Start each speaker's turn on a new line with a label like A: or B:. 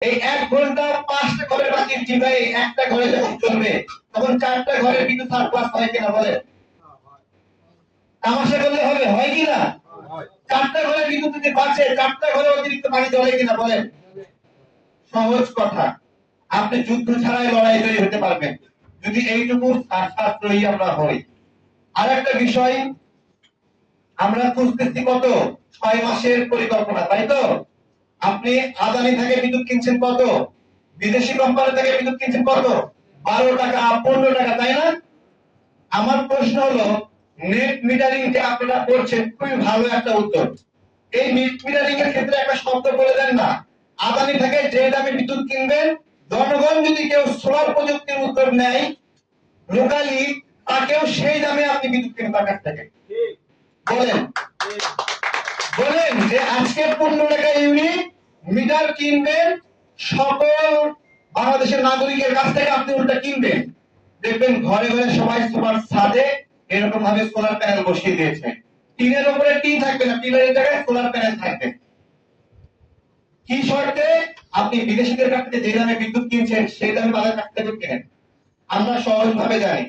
A: এই 1 ঘন্টা 5টা ঘরের বাতির চিন্তায় একটা ঘরে যখন চলবে তখন 4টা ঘরের বিদ্যুৎ সারপ্লাস হয় কিনা বলেন? তামাশা করলে হবে, হয় কিনা? 4টা ঘরে বিদ্যুৎ যদি বাঁচে 4টা ঘরে অতিরিক্ত পানি চলে কিনা বলেন? সহজ কথা। আপনি যুদ্ধ ছাড়াই লড়াই তৈরি হতে পারবেন যদি এইটুকু ছাত্রই আমরা হই। আর একটা বিষয়, আমরা খুঁজতেছি কত 6 মাসের পরিকল্পনা, তাই তো? আপনি আদানি থেকে বিদ্যুৎ কিনছেন কত, বিদেশি কোম্পানি থেকে বিদ্যুৎ কিনছেন কত, 12 টাকা 15 টাকা, তাই না? আমার প্রশ্ন হলো, নেট মিটারিং যে আপনারা করছেন খুবই ভালো একটা উদ্যোগ। এই নেট মিটারিং এর ক্ষেত্রে একটা শব্দ বলে দেন না, আদানি থেকে যে দামে বিদ্যুৎ কিনবেন, জনগণ যদি কেউ সোলার প্রযুক্তির উদ্যোগ নেয় লোকালি, তাকেও সেই দামে আপনি বিদ্যুৎ কিনবেন তার কাছ থেকে। বলেন বলেন যে আজকে 15 টাকা ইউনিট মিটার কিনবেন সকল বাংলাদেশের নাগরিকের কাছ থেকে, আপনি উল্টা কিনবেন, দেখবেন ঘরে ঘরে সবাই সুপার ছাদে এরকম ভাবে সোলার প্যানেল বসিয়ে দিয়েছে। টিনের উপরে টিন থাকবে না, টিনের জায়গায় সোলার প্যানেল থাকবে। কি শর্তে? আপনি বিদেশিদের কাছ থেকে যে দামে বিদ্যুৎ কিনছেন সেই দামে তাদের কাছ থেকে কেনেন। আমরা সহজ ভাবে জানি